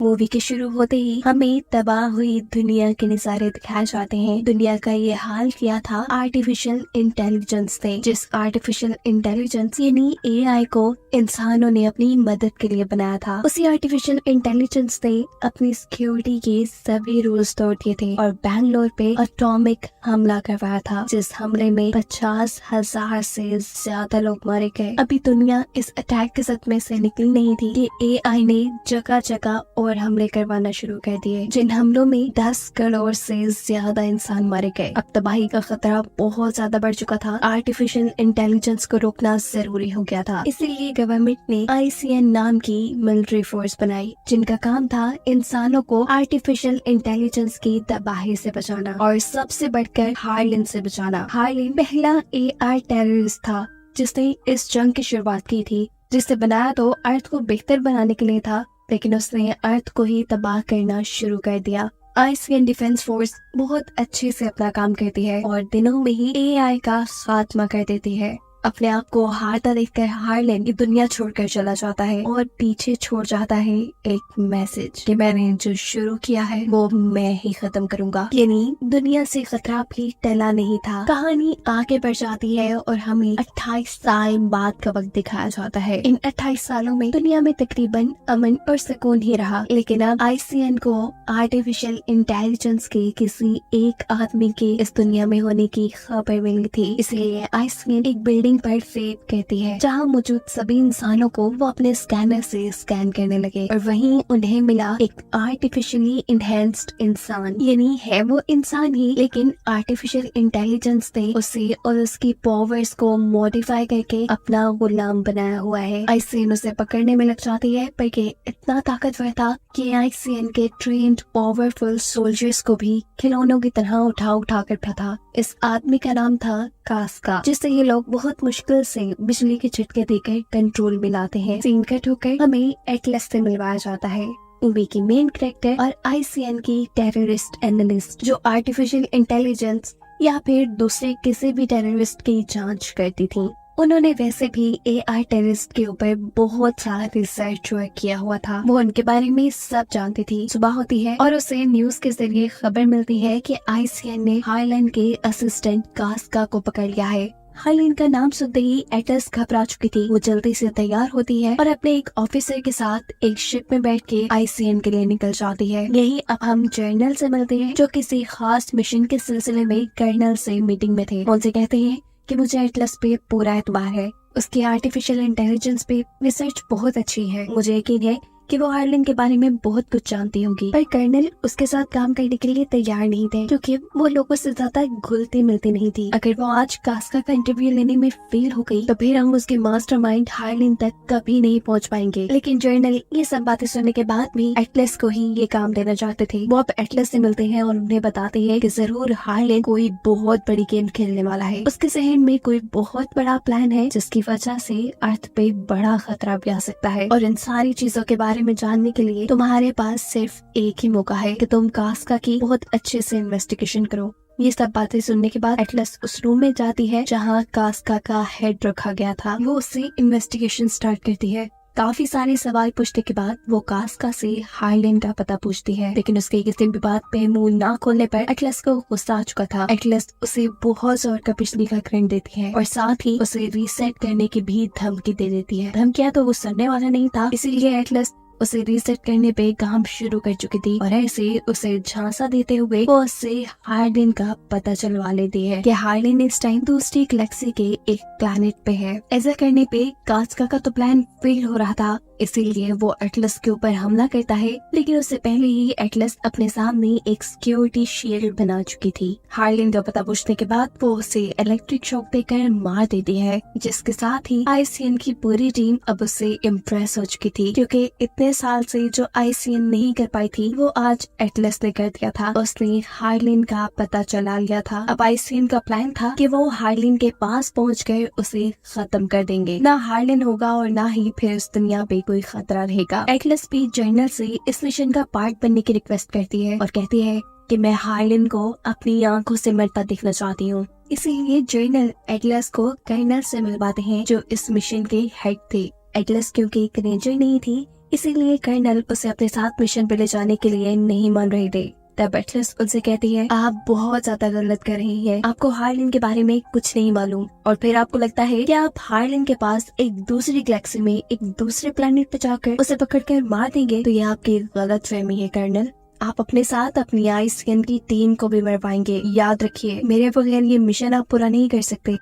Movie के शुरू होते ही हमें तबाह हुई दुनिया के नजारे दिखाए जाते हैं। दुनिया का ये हाल किया था आर्टिफिशियल इंटेलिजेंस ने, जिस आर्टिफिशियल इंटेलिजेंस यानी एआई को इंसानों ने अपनी मदद के लिए बनाया था। उसी आर्टिफिशियल इंटेलिजेंस ने अपनी सिक्योरिटी के सभी रूल्स तोड़ दिए थे और बैंगलोर पे एटॉमिक हमला करवाया था, जिस हमले में 50,000 से ज्यादा लोग मारे गए। अभी दुनिया इस अटैक के सदमे से निकली नहीं थी कि एआई ने जगह जगह और हमले करवाना शुरू कर दिए, जिन हमलों में 10 करोड़ से ज्यादा इंसान मारे गए। अब तबाही का खतरा बहुत ज्यादा बढ़ चुका था। आर्टिफिशियल इंटेलिजेंस को रोकना जरूरी हो गया था। इसीलिए गवर्नमेंट ने ICN नाम की मिलिट्री फोर्स बनाई, जिनका काम था इंसानों को आर्टिफिशियल इंटेलिजेंस की तबाही से बचाना और सबसे बढ़कर हार्लिन से बचाना। हार्लिन पहला AI टेररिस्ट था जिसने इस जंग की शुरुआत की थी, जिसे बनाया तो अर्थ को बेहतर बनाने के लिए था, लेकिन उसने अर्थ को ही तबाह करना शुरू कर दिया। ICN डिफेंस फोर्स बहुत अच्छे से अपना काम करती है और दिनों में ही AI का खात्मा कर देती है। अपने आप को हारता देखकर हार्लिन की दुनिया छोड़कर चला जाता है और पीछे छोड़ जाता है एक मैसेज कि मैंने जो शुरू किया है वो मैं ही खत्म करूंगा। यानी दुनिया से खतरा भी टला नहीं था। कहानी आगे बढ़ जाती है और हमें 28 साल बाद का वक्त दिखाया जाता है। इन 28 सालों में दुनिया में तकरीबन अमन और सुकून ही रहा, लेकिन अब ICN को आर्टिफिशियल इंटेलिजेंस के किसी एक आदमी के इस दुनिया में होने की खबर मिली थी। इसलिए ICN एक बिल्डिंग पर फेव कहती है जहाँ मौजूद सभी इंसानों को वो अपने स्कैनर से स्कैन करने लगे और वहीं उन्हें मिला एक आर्टिफिशियली इनहेंस्ड इंसान। यानी है वो इंसान ही, लेकिन आर्टिफिशियल इंटेलिजेंस ने उसे और उसकी पावर्स को मॉडिफाई करके अपना गुलाम बनाया हुआ है। ICN उसे पकड़ने में लग जाती है, पर ये इतना ताकतवर था कि ICN के ट्रेन्ड पावरफुल सोल्जर्स को भी खिलौनों की तरह उठा कर था। इस आदमी का नाम था कास्का, जिससे ये लोग बहुत मुश्किल से बिजली के झटके देकर कंट्रोल में लाते हैं। सीन कट होकर हमें एटलस से मिलवाया जाता है, मूवी की मेन कैरेक्टर और ICN की टेररिस्ट एनालिस्ट, जो आर्टिफिशियल इंटेलिजेंस या फिर दूसरे किसी भी टेररिस्ट की जांच करती थी। उन्होंने वैसे भी AI टेररिस्ट के ऊपर बहुत सारा रिसर्च वर्क किया हुआ था। वो उनके बारे में सब जानती थी। सुबह होती है और उसे न्यूज के जरिए खबर मिलती है कि ICN ने हार्लिन के असिस्टेंट कास्का को पकड़ लिया है। हार्लिन का नाम सुनते ही एटलस घबरा चुकी थी। वो जल्दी से तैयार होती है और अपने एक ऑफिसर के साथ एक शिप में बैठ के ICN के लिए निकल जाती है। यही अब हम जर्नल से मिलते हैं, जो किसी खास मिशन के सिलसिले में कर्नल से मीटिंग में थे। उनसे कहते हैं कि मुझे एटलस पे पूरा एतबार है, उसकी आर्टिफिशियल इंटेलिजेंस पे रिसर्च बहुत अच्छी है। मुझे यकीन है कि वो हार्लिन के बारे में बहुत कुछ जानती होंगी। पर कर्नल उसके साथ काम करने के लिए तैयार नहीं थे, क्योंकि वो लोगों से ज्यादा घुलती मिलती नहीं थी। अगर वो आज कास्का का इंटरव्यू लेने में फेल हो गई तो फिर हम उसके मास्टरमाइंड हार्लिन तक कभी नहीं पहुंच पाएंगे। लेकिन जर्नल ये सब बातें सुनने के बाद भी एटलस को ही ये काम देना चाहते थे। वो अब एटलस से मिलते हैं और उन्हें बताते हैं कि जरूर हार्लिन कोई बहुत बड़ी गेम खेलने वाला है। उसके जहन में कोई बहुत बड़ा प्लान है, जिसकी वजह से अर्थ पे बड़ा खतरा भी आ सकता है। और इन सारी चीजों के बारे में जानने के लिए तुम्हारे पास सिर्फ एक ही मौका है कि तुम कास्का की बहुत अच्छे से इन्वेस्टिगेशन करो। ये सब बातें सुनने के बाद एटलस उस रूम में जाती है जहाँ कास्का का हेड रखा गया था। वो उससे इन्वेस्टिगेशन स्टार्ट करती है। काफी सारे सवाल पूछने के बाद वो कास्का से हार्लिन का पता पूछती है, लेकिन उसके किसी भी बात पे मुंह ना खोलने पर एटलस को गुस्सा आ चुका था। एटलस उसे बहुत जोर का बिजली का करंट देती है और साथ ही उसे रीसेट करने की भी धमकी दे देती है। धमकियां तो वो सुनने वाला नहीं था, इसीलिए एटलस उसे रीसेट करने पे काम शुरू कर चुकी थी और ऐसे उसे झांसा देते हुए वो उससे हार्लिन का पता चलवा लेती है कि हार्लिन इस टाइम दूसरी गैलेक्सी के एक प्लैनेट पे है। ऐसा करने पे कास्का का तो प्लान फेल हो रहा था, इसीलिए वो एटलस के ऊपर हमला करता है, लेकिन उससे पहले ही एटलस अपने सामने एक सिक्योरिटी शील्ड बना चुकी थी। हार्लिन का पता पूछने के बाद वो उसे इलेक्ट्रिक शॉक देकर मार देती है, जिसके साथ ही ICN की पूरी टीम अब उससे इम्प्रेस हो चुकी थी, क्योंकि इतने साल से जो ICN नहीं कर पाई थी वो आज एटलस ने कर दिया था। उसने हार्लिन का पता चला लिया था। अब ICN का प्लान था कि वो हार्लिन के पास पहुंचकर उसे खत्म कर देंगे। ना हार्लिन होगा और ना ही फिर इस दुनिया पे कोई खतरा रहेगा। एटलस भी जर्नल से इस मिशन का पार्ट बनने की रिक्वेस्ट करती है और कहती है कि मैं हार्लिन को अपनी आंखों से मरता देखना चाहती हूँ। इसीलिए जर्नल एटलस को कर्नल से मिलवाते हैं, जो इस मिशन के हेड थे। एटलस क्योंकि एक रेंजर नहीं थी, इसीलिए कर्नल उसे अपने साथ मिशन पे ले जाने के लिए नहीं मान रहे थे। तब एटलस उनसे कहती है, आप बहुत ज्यादा गलत कर रही हैं, आपको हार्लिन के बारे में कुछ नहीं मालूम। और फिर आपको लगता है कि आप हार्लिन के पास एक दूसरी गैलेक्सी में एक दूसरे प्लेनेट पे जाकर उसे पकड़कर मार देंगे, तो ये आपकी गलत फहमी है कर्नल। आप अपने साथ अपनी आईसीएन की टीम को भी मर पाएंगे। याद रखिए, मेरे बगैर ये मिशन आप पूरा नहीं कर सकते।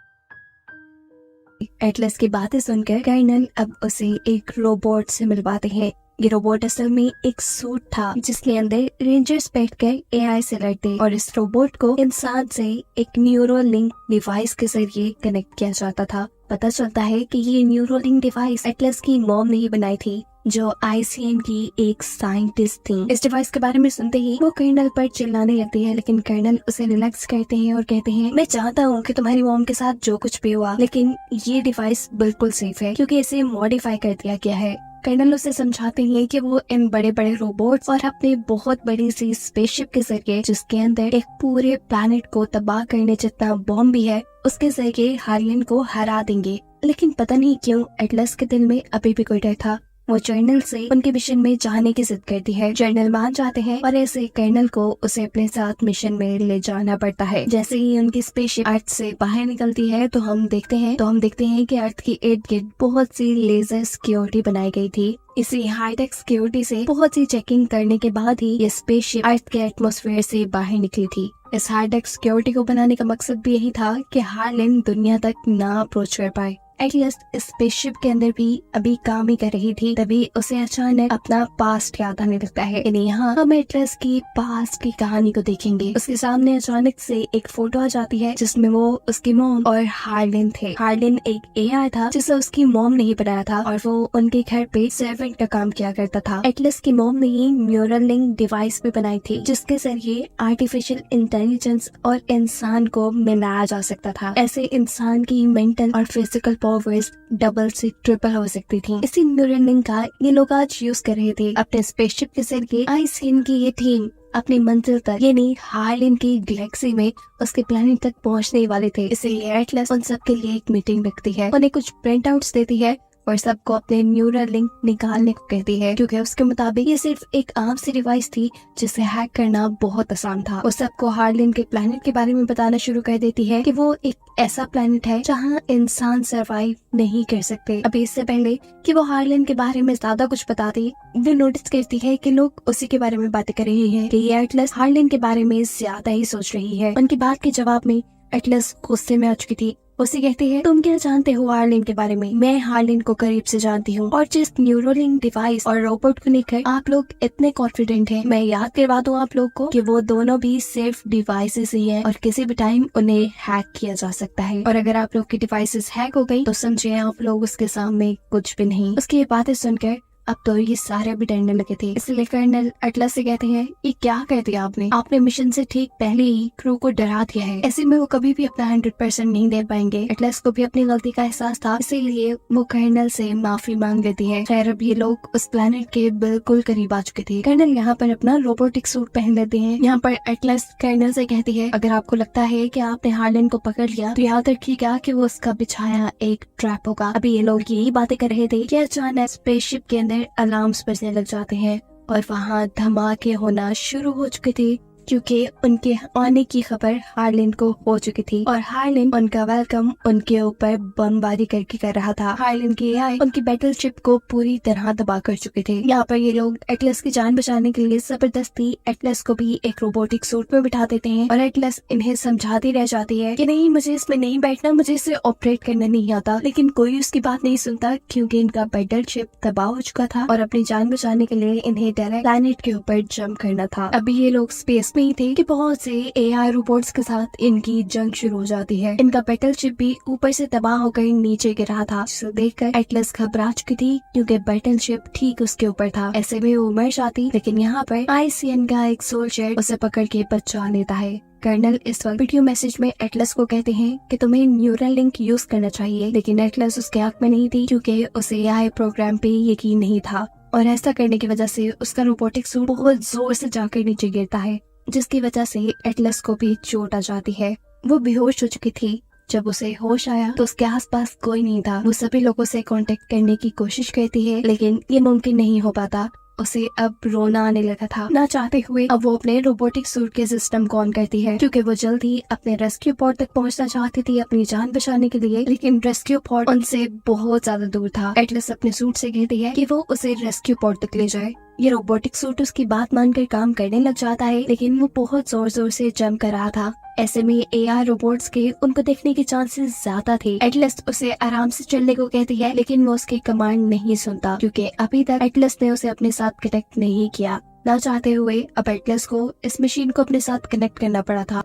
एटलस की बातें सुनकर कर्नल अब उसे एक रोबोट से मिलवाते हैं। ये रोबोट असल में एक सूट था जिसके अंदर रेंजर्स बैठकर एआई से लड़ते, और इस रोबोट को इंसान से एक न्यूरल लिंक डिवाइस के जरिए कनेक्ट किया जाता था। पता चलता है कि ये न्यूरल लिंक डिवाइस एटलस की मॉम ने ही बनाई थी, जो आईसीएन की एक साइंटिस्ट थी। इस डिवाइस के बारे में सुनते ही वो कर्नल पर चिल्लाने लगती है, लेकिन कर्नल उसे रिलैक्स करते हैं और कहते हैं, मैं चाहता हूँ कि तुम्हारी मॉम के साथ जो कुछ भी हुआ, लेकिन ये डिवाइस बिल्कुल सेफ है क्योंकि इसे मॉडिफाई कर दिया गया है। कर्नल उसे समझाते हैं कि वो इन बड़े बड़े रोबोट्स और अपने बहुत बड़ी सी स्पेसशिप के जरिए, जिसके अंदर एक पूरे प्लैनेट को तबाह करने जितना बॉम्ब भी है, उसके जरिए हार्लिन को हरा देंगे। लेकिन पता नहीं क्यों एटलस के दिल में अभी भी कोई डर था। वो जर्नल से उनके मिशन में जाने की जिद करती है। जर्नल मान जाते हैं और ऐसे कर्नल को उसे अपने साथ मिशन में ले जाना पड़ता है। जैसे ही उनकी स्पेसशिप अर्थ से बाहर निकलती है तो हम देखते हैं कि अर्थ की इर्द गिर्द बहुत सी लेजर सिक्योरिटी बनाई गई थी। इसी हाईटेक सिक्योरिटी से बहुत सी चेकिंग करने के बाद ही ये स्पेसशिप अर्थ के एटमॉस्फेयर से बाहर निकली थी। इस हाईटेक सिक्योरिटी को बनाने का मकसद भी यही था कि हार्लिन दुनिया तक ना अप्रोच कर पाए। एटलस स्पेसशिप के अंदर भी अभी काम ही कर रही थी, तभी उसे अचानक अपना पास्ट याद आने लगता है। यानी यहाँ हम एटलस की पास्ट की कहानी को देखेंगे। उसके सामने अचानक से एक फोटो आ जाती है जिसमें वो, उसकी मॉम और हार्लिन थे। हार्लिन एक एआई था जिसे उसकी मॉम ने ही बनाया था और वो उनके घर पे सर्वेंट का काम किया करता था। एटलस की मॉम ने ही न्यूरल लिंक डिवाइस भी बनाई थी जिसके जरिए आर्टिफिशियल इंटेलिजेंस और इंसान को मिलाया जा सकता था। ऐसे इंसान की मेंटल और फिजिकल पावर्स डबल से ट्रिपल हो सकती थी। इसी न्यूरल लिंक का ये लोग आज यूज कर रहे थे। अपने स्पेसशिप के जरिए आईसीएन की ये टीम अपनी मंजिल तक, यानी हार्लिन की गैलेक्सी में उसके प्लेनेट तक पहुंचने वाले थे। इसलिए एटलस उन सब के लिए एक मीटिंग रखती है, उन्हें कुछ प्रिंट आउट्स देती है और सबको अपने न्यूरल लिंक निकालने को कहती है, क्योंकि उसके मुताबिक ये सिर्फ एक आम सी डिवाइस थी जिसे हैक करना बहुत आसान था। वो सबको हार्लिन के प्लेनेट के बारे में बताना शुरू कर देती है कि वो एक ऐसा प्लेनेट है जहाँ इंसान सरवाइव नहीं कर सकते। अभी इससे पहले कि वो हार्लिन के बारे में ज्यादा कुछ बताती, वो नोटिस करती है कि लोग उसी के बारे में बातें कर रहे हैं कि ये एटलस हार्लिन के बारे में ज्यादा ही सोच रही है। उनकी बात के जवाब में एटलस गुस्से में आ चुकी थी। उसे कहती है, तुम क्या जानते हो हार्लिन के बारे में? मैं हार्लिन को करीब से जानती हूँ, और जिस न्यूरोलिंक डिवाइस और रोबोट को लेकर आप लोग इतने कॉन्फिडेंट हैं, मैं याद करवा दूँ आप लोग को कि वो दोनों भी सिर्फ डिवाइसेस ही हैं और किसी भी टाइम उन्हें हैक किया जा सकता है। और अगर आप लोग की डिवाइसेस हैक हो गई तो समझे आप लोग उसके सामने कुछ भी नहीं। उसकी ये बातें सुनकर अब तो ये सारे भी डरने लगे थे। इसलिए कर्नल एटलस से कहते हैं, ये क्या कह दिया आपने मिशन से ठीक पहले ही क्रू को डरा दिया है। ऐसे में वो कभी भी अपना 100% नहीं दे पाएंगे। एटलस को भी अपनी गलती का एहसास था, इसीलिए वो कर्नल से माफी मांग लेती है। खैर अब ये लोग उस प्लेनेट के बिल्कुल करीब आ चुके थे। कर्नल यहाँ पर अपना रोबोटिक सूट पहन लेते हैं। यहाँ पर एटलस कर्नल से कहती है, अगर आपको लगता है कि आपने हार्लिन को पकड़ लिया तो याद रखिएगा कि वो उसका बिछाया एक ट्रैप होगा। अभी ये लोग यही बातें कर रहे थे कि अचानक स्पेसशिप के अंदर अलार्म्स बजने लग जाते हैं और वहाँ धमाके होना शुरू हो चुके थे, क्योंकि उनके आने की खबर हार्लिन को हो चुकी थी और हार्लिन उनका वेलकम उनके ऊपर बमबारी करके कर रहा था। हार्लिन की एआई उनकी बैटलशिप को पूरी तरह तबाह कर चुके थे। यहाँ पर ये लोग एटलस की जान बचाने के लिए जबरदस्ती एटलस को भी एक रोबोटिक सूट में बिठा देते हैं और एटलस इन्हें समझाती रह जाती है कि नहीं, मुझे इसमें नहीं बैठना, मुझे इसे ऑपरेट करना नहीं आता। लेकिन कोई उसकी बात नहीं सुनता, क्योंकि इनका बैटलशिप तबाह हो चुका था और अपनी जान बचाने के लिए इन्हें डायरेक्ट प्लैनेट के ऊपर जंप करना था। अभी ये लोग स्पेस में ही थे कि बहुत से एआई रोबोट्स के साथ इनकी जंग शुरू हो जाती है। इनका बैटलशिप भी ऊपर से तबाह होकर नीचे गिरा था, जिसे देखकर एटलस घबरा चुकी थी, क्योंकि बैटलशिप ठीक उसके ऊपर था। ऐसे में वो मर जाती, लेकिन यहाँ पर आईसीएन का एक सोल्जर उसे पकड़ के बचा लेता है। कर्नल इस वक्त वीडियो मैसेज में एटलस को कहते हैं कि तुम्हें न्यूरल लिंक यूज करना चाहिए, लेकिन एटलस उसके हक में नहीं थी, क्योंकि उसे एआई प्रोग्राम पे यकीन नहीं था और ऐसा करने की वजह से उसका रोबोटिक सूट बहुत जोर से जाकर नीचे गिरता है, जिसकी वजह से एटलस को भी चोट आ जाती है। वो बेहोश हो चुकी थी जब उसे होश आया तो उसके आसपास कोई नहीं था। वो सभी लोगों से कांटेक्ट करने की कोशिश करती है लेकिन ये मुमकिन नहीं हो पाता। उसे अब रोना आने लगा था। ना चाहते हुए अब वो अपने रोबोटिक सूट के सिस्टम को ऑन करती है क्योंकि वो जल्द ही अपने रेस्क्यू पॉड तक पहुंचना चाहती थी अपनी जान बचाने के लिए, लेकिन रेस्क्यू पॉड उनसे बहुत ज्यादा दूर था। एटलस अपने सूट से कहती है कि वो उसे रेस्क्यू पॉड तक ले जाए। ये रोबोटिक सूट उसकी बात मानकर काम करने लग जाता है लेकिन वो बहुत जोर जोर से जंप कर रहा था। ऐसे में एआई रोबोट्स के उनको देखने के चांसेस ज्यादा थे। एटलस उसे आराम से चलने को कहती है लेकिन वो उसकी कमांड नहीं सुनता क्योंकि अभी तक एटलस ने उसे अपने साथ कनेक्ट नहीं किया। ना चाहते हुए अब एटलस को इस मशीन को अपने साथ कनेक्ट करना पड़ा था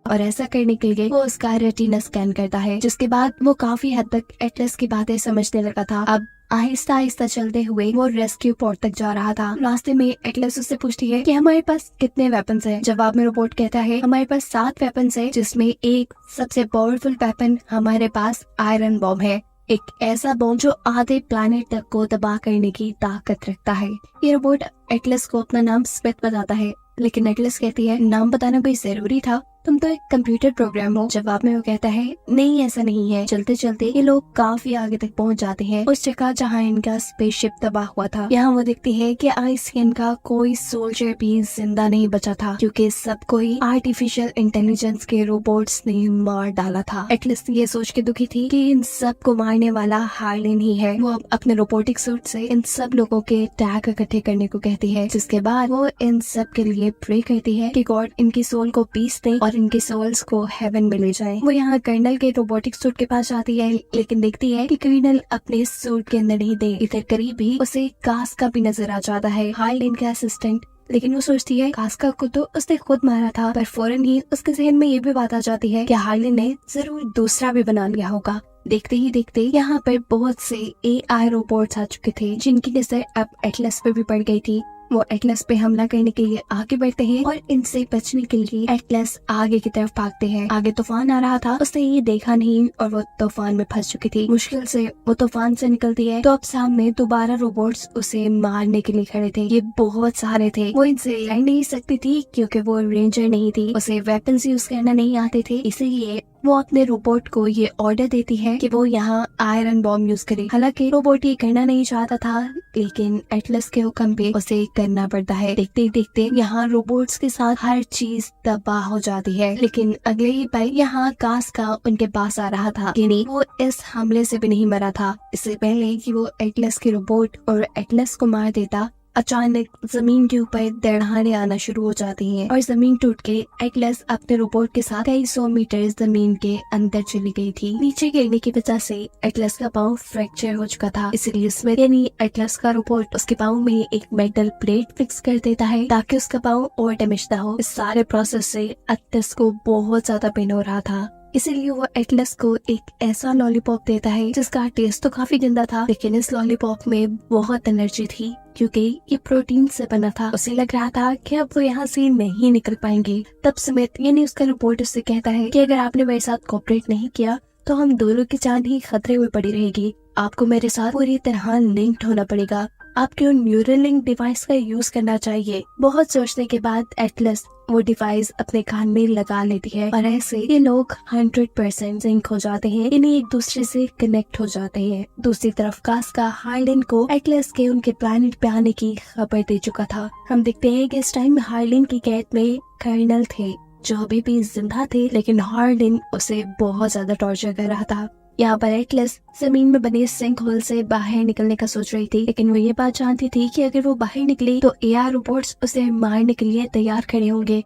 और ऐसा करने के लिए वो उसका रेटिना स्कैन करता है, जिसके बाद वो काफी हद तक एटलस की बातें समझने लगा था। अब आहिस्ता आहिस्ता चलते हुए वो रेस्क्यू पॉड तक जा रहा था। रास्ते में एटलस उससे पूछती है कि हमारे पास कितने वेपन्स हैं। जवाब में रोबोट कहता है हमारे पास 7 वेपन्स हैं, जिसमें एक सबसे पावरफुल वेपन हमारे पास आयरन बॉम्ब है, एक ऐसा बॉम्ब जो आधे प्लैनेट तक को तबाह करने की ताकत रखता है। ये रोबोट एटलस को अपना नाम स्मिथ बताता है लेकिन एटलस कहती है नाम बताना कोई जरूरी था, तुम तो एक कंप्यूटर प्रोग्राम हो। जवाब में वो कहता है नहीं ऐसा नहीं है। चलते चलते ये लोग काफी आगे तक पहुंच जाते हैं, उस जगह जहां इनका स्पेसशिप तबाह हुआ था। यहाँ वो देखती है कि आइसकैन का कोई सोल्जर भी जिंदा नहीं बचा था क्योंकि सब कोई आर्टिफिशियल इंटेलिजेंस के रोबोट्स ने मार डाला था। एटलीस्ट ये सोच के दुखी थी कि इन सब को मारने वाला हार्लिन ही है। वो अपने रोबोटिक सूट से इन सब लोगों के टैग इकट्ठे करने को कहती है, जिसके बाद वो इन सब के लिए प्रे करती है कि गॉड इनकी सोल को पीस दे और इनके सोल्स को हेवन में ले जाए। वो यहाँ कर्नल के रोबोटिक सूट के पास जाती है लेकिन देखती है कि कर्नल अपने सूट के अंदर नहीं दे। इधर करीब ही उसे कास्का भी नजर आ जाता है, हार्लिन का असिस्टेंट। लेकिन वो सोचती है कास्का को तो उसने खुद मारा था, पर फौरन ही उसके जहन में ये भी बात आ जाती है कि हार्लिन ने जरूर दूसरा भी बना लिया होगा। देखते ही देखते यहाँ पर बहुत से एआई रोबोट्स आ चुके थे जिनकी नजर अब एटलस पे भी पड़ गई थी। वो एटलस पे हमला करने के लिए आगे बढ़ते हैं और इनसे बचने के लिए एटलस आगे की तरफ भागते हैं। आगे तूफान आ रहा था, उसने ये देखा नहीं और वो तूफान में फंस चुकी थी। मुश्किल से वो तूफान से निकलती है तो अब सामने दोबारा रोबोट्स उसे मारने के लिए खड़े थे। ये बहुत सारे थे, वो इनसे लड़ नहीं सकती थी क्योंकि वो रेंजर नहीं थी, उसे वेपन्स यूज करना नहीं आते थे। इसीलिए वो अपने रोबोट को ये ऑर्डर देती है कि वो यहाँ आयरन बॉम्ब यूज करे। हालांकि रोबोट ये करना नहीं चाहता था लेकिन एटलस के हुक्म पे उसे करना पड़ता है। देखते ही देखते यहाँ रोबोट्स के साथ हर चीज तबाह हो जाती है। लेकिन अगले ही पल यहाँ कास्का उनके पास आ रहा था कि नहीं, वो इस हमले से भी नहीं मरा था। इससे पहले कि वो एटलस के रोबोट और एटलस को मार देता, अचानक जमीन के ऊपर दरारें आना शुरू हो जाती हैं और जमीन टूट के एटलस अपने रोबोट के साथ कई 100 मीटर जमीन के अंदर चली गई थी। नीचे गिरने की वजह से एटलस का पाँव फ्रैक्चर हो चुका था, इसलिए स्मिथ यानी एटलस का रोबोट उसके पाँव में एक मेटल प्लेट फिक्स कर देता है ताकि उसका पाँव और डैमेज ना हो। इस सारे प्रोसेस से एटलस को बहुत ज्यादा पेन हो रहा था, इसीलिए वो एटलस को एक ऐसा लॉलीपॉप देता है जिसका टेस्ट तो काफी गंदा था लेकिन इस लॉलीपॉप में बहुत एनर्जी थी क्योंकि ये प्रोटीन से बना था। उसे लग रहा था कि अब वो यहाँ से नहीं निकल पाएंगे। तब स्मिथ यानी उसका रिपोर्ट उससे कहता है कि अगर आपने मेरे साथ कोऑपरेट नहीं किया तो हम दोनों की जान ही खतरे में पड़ी रहेगी। आपको मेरे साथ पूरी तरह लिंक्ड होना पड़ेगा, आपके उन न्यूरल लिंक डिवाइस का यूज करना चाहिए। बहुत सोचने के बाद एटलस वो डिवाइस अपने कान में लगा लेती है और ऐसे ये लोग 100% सिंक हो जाते हैं, इन्हें एक दूसरे से कनेक्ट हो जाते हैं। दूसरी तरफ कास्का हार्लिन को एटलस के उनके प्लैनेट पे आने की खबर दे चुका था। हम देखते हैं कि इस टाइम हार्लिन की कैद में कर्नल थे जो अभी भी जिंदा थे, लेकिन हार्लिन उसे बहुत ज्यादा टॉर्चर कर रहा था। यहाँ पर एटलस जमीन में बने सिंक होल से बाहर निकलने का सोच रही थी, लेकिन वो ये बात जानती थी कि अगर वो बाहर निकली तो एआई रोबोट्स उसे मारने के लिए तैयार खड़े होंगे।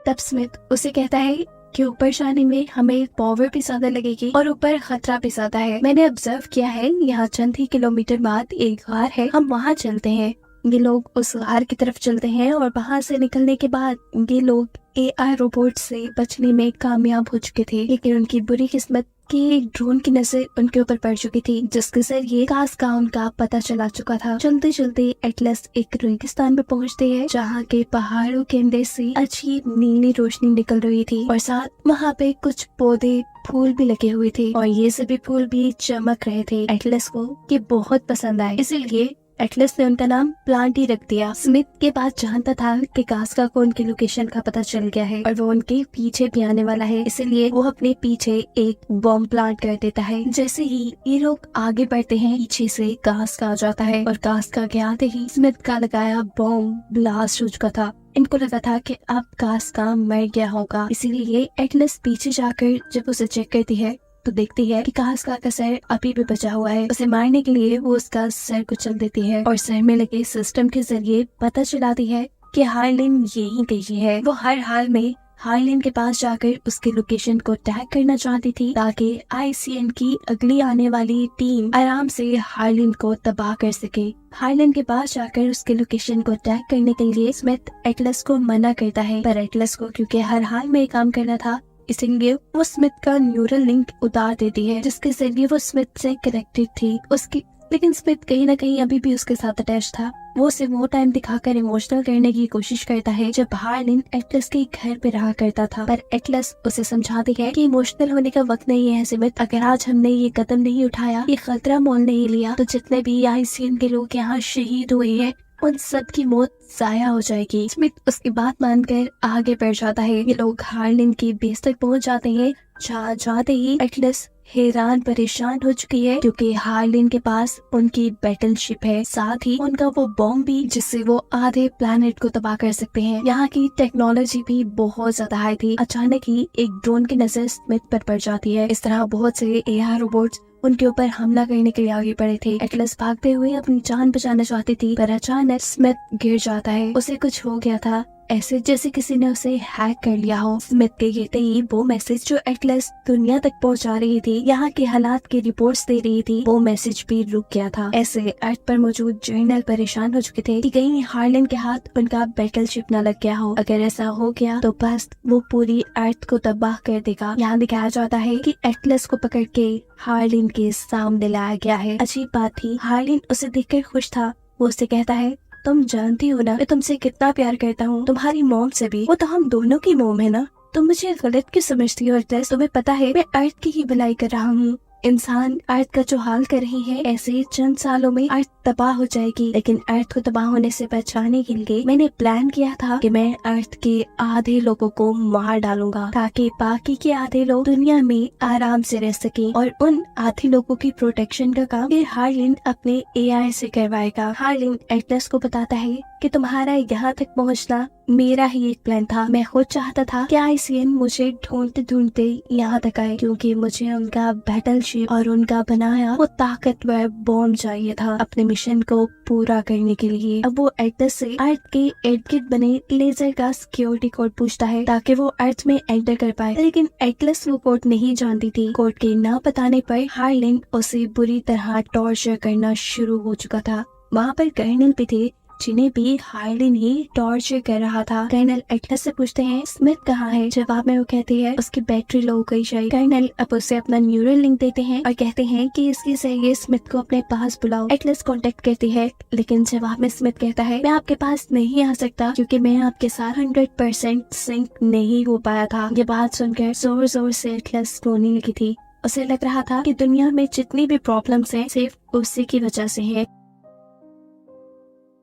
तब स्मिथ उसे कहता है कि ऊपर जाने में हमें पावर भी ज्यादा लगेगी और ऊपर खतरा भी ज्यादा है। मैंने ऑब्जर्व किया है यहाँ चंद ही किलोमीटर बाद एक गार है, हम वहाँ चलते हैं। ये लोग उस गार की तरफ चलते हैं और वहाँ से निकलने के बाद ये लोग एआई रोबोट से बचने में कामयाब हो चुके थे, लेकिन उनकी बुरी किस्मत कि एक ड्रोन की नजर उनके ऊपर पड़ चुकी थी जिसके जरिए कास्का उनका पता चला चुका था। चलते चलते एटलस एक रेगिस्तान पे पहुंचते हैं जहाँ के पहाड़ों के अंदर से अजीब नीली रोशनी निकल रही थी और साथ वहाँ पे कुछ पौधे फूल भी लगे हुए थे और ये सभी फूल भी चमक रहे थे। एटलस को ये बहुत पसंद आए, इसीलिए एटलस ने उनका नाम प्लांट ही रख दिया। स्मिथ के पास जानता था कि कास्का को उनकी लोकेशन का पता चल गया है और वो उनके पीछे भी आने वाला है, इसलिए वो अपने पीछे एक बॉम्ब प्लांट कर देता है। जैसे ही ये लोग आगे बढ़ते हैं, पीछे से कास्का आ जाता है और कास्का के आते ही स्मिथ का लगाया बॉम्ब ब्लास्ट हो चुका था। इनको लगा था कि अब कास्का मर गया होगा, इसीलिए एटलस पीछे जाकर जब उसे चेक करती है तो देखती है कि कास्का का सर अभी भी बचा हुआ है। उसे मारने के लिए वो उसका सर कुचल देती है और सर में लगे सिस्टम के जरिए पता चलाती है कि हार्लिन यहीं कहीं है। वो हर हाल में हार्लिन के पास जाकर उसकी लोकेशन को टैग करना चाहती थी ताकि ICN की अगली आने वाली टीम आराम से हार्लिन को तबाह कर सके। हार्लिन के पास जाकर उसके लोकेशन को टैग करने के लिए स्मिथ एटलस को मना करता है, पर एटलस को क्योंकि हर हाल में काम करना था इसलिए वो स्मिथ का न्यूरल लिंक उतार देती है, जिसके जरिए वो स्मिथ से कनेक्टेड थी उसकी। लेकिन स्मिथ कहीं न कहीं अभी भी उसके साथ अटैच था। वो उसे वो टाइम दिखाकर इमोशनल करने की कोशिश करता है जब हार्लिन एटलस के घर पे रहा करता था, पर एटलस उसे समझाती है कि इमोशनल होने का वक्त नहीं है स्मिथ। अगर आज हमने ये कदम नहीं उठाया, ये खतरा मोल नहीं लिया, तो जितने भी ICN के लोग यहाँ शहीद हुए हैं उन सब की मौत जाया हो जाएगी। स्मिथ उसकी बात मानकर आगे बढ़ जाता है। ये लोग हार्लिन की बेस तक पहुंच जाते हैं। जहाँ जाते ही एटलस हैरान परेशान हो चुकी है क्योंकि हार्लिन के पास उनकी बैटलशिप है, साथ ही उनका वो बॉम्ब भी जिससे वो आधे प्लेनेट को तबाह कर सकते हैं। यहाँ की टेक्नोलॉजी भी बहुत ज्यादा हाई थी। अचानक ही एक ड्रोन की नजर स्मिथ पर पड़ जाती है। इस तरह बहुत से AI रोबोट्स उनके ऊपर हमला करने के लिए आगे बढ़े थे। एटलस भागते हुए अपनी जान बचाना चाहती थी, पर अचानक स्मिथ गिर जाता है। उसे कुछ हो गया था, ऐसे जैसे किसी ने उसे हैक कर लिया हो। स्मिथ के गिरते ही वो मैसेज जो एटलस दुनिया तक पहुंचा रही थी, यहाँ के हालात की रिपोर्ट्स दे रही थी, वो मैसेज भी रुक गया था। ऐसे अर्थ पर मौजूद जर्नल परेशान हो चुके थे कि कहीं हार्लिन के हाथ उनका बैटलशिप न लग गया हो। अगर ऐसा हो गया तो बस वो पूरी अर्थ को तबाह कर देगा। यहाँ दिखाया जाता है कि एटलस को पकड़ के हार्लिन के सामने लाया गया है। अजीब बात थी, हार्लिन उसे देखकर खुश था। वो उसे कहता है, तुम जानती हो ना मैं तुमसे कितना प्यार करता हूँ, तुम्हारी मॉम से भी। वो तो हम दोनों की मॉम है ना, तुम मुझे गलत क्यों समझती हो एटलस? तुम्हें पता है मैं अर्थ की ही भलाई कर रहा हूँ। इंसान अर्थ का जो हाल कर रहे हैं, ऐसे चंद सालों में अर्थ तबाह हो जाएगी। लेकिन अर्थ को तबाह होने से बचाने के लिए मैंने प्लान किया था कि मैं अर्थ के आधे लोगों को मार डालूंगा ताकि बाकी के आधे लोग दुनिया में आराम से रह सकें, और उन आधे लोगों की प्रोटेक्शन का काम फिर हार्लिन अपने AI से करवाएगा। हार्लिन एटलस को बताता है कि तुम्हारा यहाँ तक पहुँचना मेरा ही एक प्लान था। मैं खुद चाहता था कि ICN मुझे ढूंढते ढूंढते यहाँ तक आए, क्योंकि मुझे उनका बैटलशिप और उनका बनाया वो ताकतवर बॉम्ब चाहिए था अपने मिशन को पूरा करने के लिए। अब वो एटलस से अर्थ के इर्द गिर्द बने लेजर का सिक्योरिटी कोड पूछता है ताकि वो अर्थ में एंटर कर पाए, लेकिन एटलस वो कोड नहीं जानती थी। कोड के न बताने पर हार्लिन उसे बुरी तरह टॉर्चर करना शुरू हो चुका था। वहाँ पर कर्नल भी थे जिन्हें भी हार्लिन ही टॉर्चर कर रहा था। कर्नल एटलस से पूछते हैं स्मिथ कहाँ है? जवाब में वो कहती है उसकी बैटरी लो हो गई शायद। कर्नल अब उसे अपना न्यूरल लिंक देते हैं और कहते हैं कि इसके जरिए स्मिथ को अपने पास बुलाओ। एटलस कांटेक्ट करती है, लेकिन जवाब में स्मिथ कहता है मैं आपके पास नहीं आ सकता क्योंकि मैं आपके साथ 100% सिंक नहीं हो पाया था। ये बात सुनकर जोर जोर से एटलस रोने लगी थी। उसे लग रहा था कि दुनिया में जितनी भी प्रॉब्लम्स हैं सिर्फ उसी की वजह से है।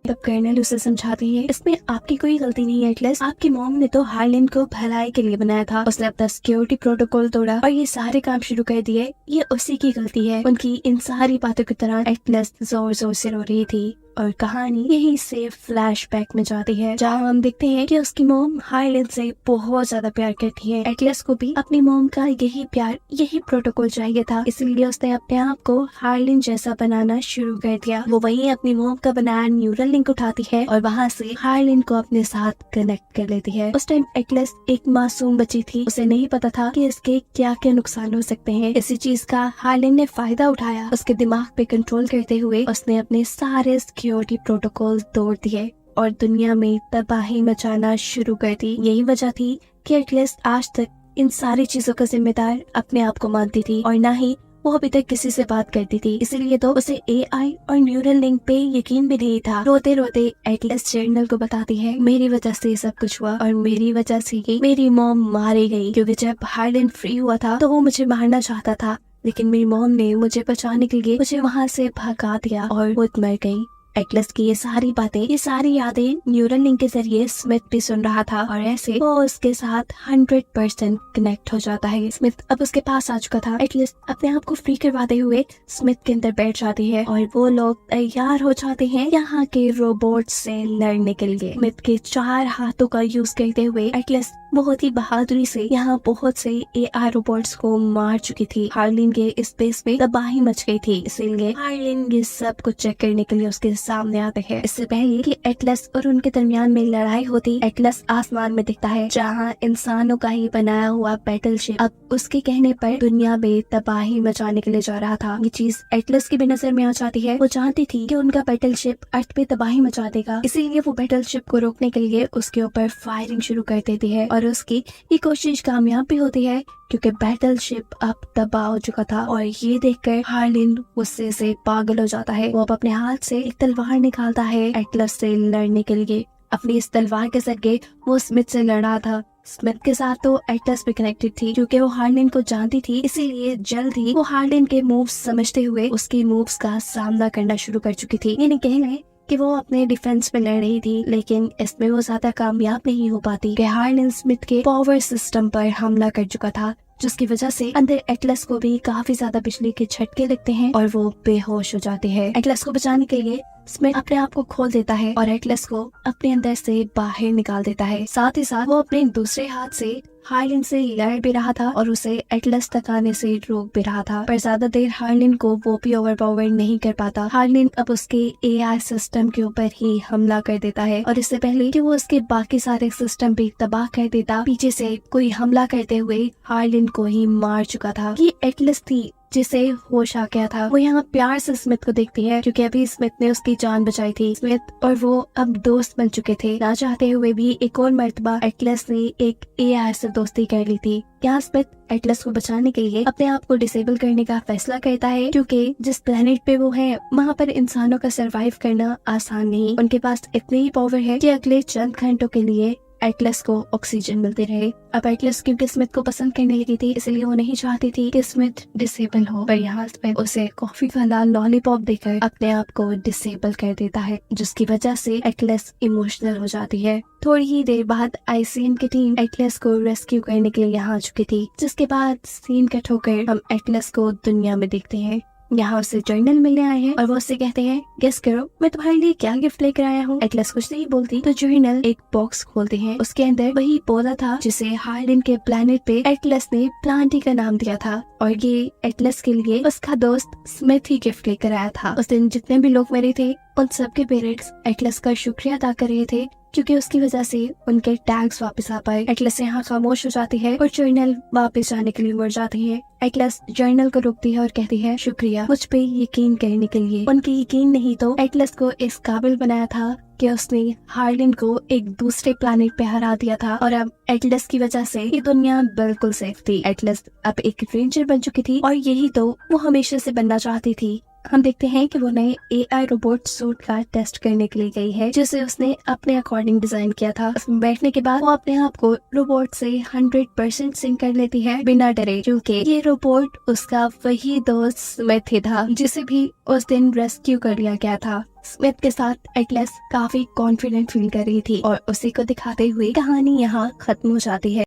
तब कर्नल उसे समझाती है इसमें आपकी कोई गलती नहीं है एटलस, आपकी मॉम ने तो हार्लिन को भलाई के लिए बनाया था। उसने अपना सिक्योरिटी प्रोटोकॉल तोड़ा और ये सारे काम शुरू कर दिए, ये उसी की गलती है। उनकी इन सारी बातों के दौरान एटलस जोर जोर से रो रही थी और कहानी यही से फ्लैशबैक में जाती है जहाँ हम देखते हैं कि उसकी मॉम हार्लिन से बहुत ज्यादा प्यार करती है। एटलस को भी अपनी मॉम का यही प्यार, यही प्रोटोकॉल चाहिए था, इसलिए उसने अपने आप को हार्लिन जैसा बनाना शुरू कर दिया। वो वहीं अपनी मॉम का बनाया न्यूरल लिंक उठाती है और वहाँ से हार्लिन को अपने साथ कनेक्ट कर लेती है। उस टाइम एटलस एक मासूम बच्ची थी, उसे नहीं पता था कि इसके क्या क्या नुकसान हो सकते हैं। इसी चीज का हार्लिन ने फायदा उठाया। उसके दिमाग पे कंट्रोल करते हुए उसने अपने सारे सिक्योरिटी प्रोटोकॉल तोड़ दिए और दुनिया में तबाही मचाना शुरू कर दी। यही वजह थी कि एटलस आज तक इन सारी चीजों का जिम्मेदार अपने आप को मानती थी और ना ही वो अभी तक किसी से बात करती थी, इसीलिए तो उसे AI और न्यूरल लिंक पे यकीन भी नहीं था। रोते रोते एटलस जर्नल को बताती है मेरी वजह से ये सब कुछ हुआ और मेरी वजह से ही मेरी मॉम मारी गई, क्योंकि जब हार्लिन फ्री हुआ था तो वो मुझे मारना चाहता था, लेकिन मेरी मॉम ने मुझे बचाने के लिए मुझे वहाँ से भगा दिया और वो मर गई। एटलस की ये सारी बातें, ये सारी यादें न्यूरल लिंक के जरिए स्मिथ भी सुन रहा था और ऐसे वो उसके साथ 100% कनेक्ट हो जाता है। स्मिथ अब उसके पास आ चुका था। एटलस अपने आप को फ्री करवाते हुए स्मिथ के अंदर बैठ जाती है और वो लोग तैयार हो जाते हैं यहाँ के रोबोट से लड़ने के लिए। स्मिथ के 4 हाथों का यूज करते हुए एटलस बहुत ही बहादुरी से यहाँ बहुत से एआई रोबोट्स को मार चुकी थी। हार्लिन के स्पेस में तबाही मच गई थी, इसीलिए हार्लिन ये सब कुछ चेक करने के लिए उसके सामने आते हैं। इससे पहले कि एटलस और उनके दरमियान में लड़ाई होती, एटलस आसमान में दिखता है जहाँ इंसानों का ही बनाया हुआ बैटलशिप अब उसके कहने पर दुनिया में तबाही मचाने के लिए जा रहा था। ये चीज एटलस की भी नजर में आ जाती है। वो जानती थी कि उनका बैटलशिप अर्थ पे तबाही मचा देगा, इसीलिए वो बैटलशिप को रोकने के लिए उसके ऊपर फायरिंग शुरू कर देती है और उसकी ये कोशिश कामयाब भी होती है क्योंकि बैटलशिप अब तबाह हो चुका था। और ये देखकर हार्लिन गुस्से से पागल हो जाता है। वो अब अपने हाथ से एक तलवार निकालता है एटलस से लड़ने के लिए। अपनी इस तलवार के जरिए वो स्मिथ से लड़ा था। स्मिथ के साथ तो एटलस भी कनेक्टेड थी क्योंकि वो हार्लिन को जानती थी, इसीलिए जल्द ही वो हार्लिन के मूव्स समझते हुए उसके मूव्स का सामना करना शुरू कर चुकी थी। ये नहीं कहना कि वो अपने डिफेंस में लड़ रही थी, लेकिन इसमें वो ज्यादा कामयाब नहीं हो पाती कि हार्लिन स्मिथ के पावर सिस्टम पर हमला कर चुका था, जिसकी वजह से अंदर एटलस को भी काफी ज्यादा बिजली के झटके लगते हैं और वो बेहोश हो जाते हैं। एटलस को बचाने के लिए स्मिथ अपने आप को खोल देता है और एटलस को अपने अंदर से बाहर निकाल देता है। साथ ही साथ वो अपने दूसरे हाथ से हार्लिन से लड़ भी रहा था और उसे एटलस तक आने से रोक भी रहा था, पर ज्यादा देर हार्लिन को वो भी ओवरपावर नहीं कर पाता। हार्लिन अब उसके एआई सिस्टम के ऊपर ही हमला कर देता है और इससे पहले कि वो उसके बाकी सारे सिस्टम भी तबाह कर देता, पीछे से कोई हमला करते हुए हार्लिन को ही मार चुका था। ये एटलस थी जिसे होश आ गया था। वो यहाँ प्यार से स्मिथ को देखती है क्योंकि अभी स्मिथ ने उसकी जान बचाई थी। स्मिथ और वो अब दोस्त बन चुके थे। ना चाहते हुए भी एक और मर्तबा एटलस ने एक एआई से दोस्ती कर ली थी। यहाँ स्मिथ एटलस को बचाने के लिए अपने आप को डिसेबल करने का फैसला करता है क्योंकि जिस प्लेनेट पे वो है वहाँ पर इंसानों का सरवाइव करना आसान नहीं। उनके पास इतनी ही पावर है कि अगले चंद घंटों के लिए एटलस को ऑक्सीजन मिलते रहे। अब एटलस क्योंकि स्मिथ को पसंद करने लगी थी, इसलिए वो नहीं चाहती थी कि स्मिथ डिसेबल हो, पर यहाँ स्मिथ उसे कॉफी वाला लॉलीपॉप देकर अपने आप को डिसेबल कर देता है, जिसकी वजह से एटलस इमोशनल हो जाती है। थोड़ी ही देर बाद आईसीएम की टीम एटलस को रेस्क्यू करने के लिए यहाँ आ चुकी थी, जिसके बाद सीन कट होकर हम एटलस को दुनिया में देखते हैं। यहाँ उससे जर्नल मिलने आए हैं और वो उससे कहते हैं गेस करो मैं तुम्हारे लिए क्या गिफ्ट लेकर आया हूँ। एटलस कुछ नहीं बोलती तो जर्नल एक बॉक्स खोलते हैं। उसके अंदर वही पौधा था जिसे हार्लिन के प्लेनेट पे एटलस ने प्लांटी का नाम दिया था और ये एटलस के लिए उसका दोस्त स्मिथ ही गिफ्ट लेकर आया था। उस दिन जितने भी लोग मरे थे उन सबके पेरेंट्स एटलस का शुक्रिया अदा कर रहे थे क्योंकि उसकी वजह से उनके टैग्स वापस आ पाए। एटलस यहाँ खामोश हो जाती है और जर्नल वापस जाने के लिए मर जाती है। एटलस जर्नल को रोकती है और कहती है शुक्रिया मुझ पे यकीन करने के लिए। उनकी यकीन नहीं तो एटलस को इस काबिल बनाया था कि उसने हार्लिन को एक दूसरे प्लेनेट पे हरा दिया था और अब एटलस की वजह से ये दुनिया बिल्कुल सेफ थी। एटलस अब एक रेंजर बन चुकी थी और यही तो वो हमेशा से बनना चाहती थी। हम देखते हैं कि वो नए एआई रोबोट सूट का टेस्ट करने के लिए गई है जिसे उसने अपने अकॉर्डिंग डिजाइन किया था। उसमें बैठने के बाद वो अपने आप को रोबोट से 100% सिंक कर लेती है बिना डरे, क्योंकि ये रोबोट उसका वही दोस्त स्मिथ ही था जिसे भी उस दिन रेस्क्यू कर लिया गया था। स्मिथ के साथ एटलस काफी कॉन्फिडेंट फील कर रही थी और उसी को दिखाते हुए कहानी यहाँ खत्म हो जाती है।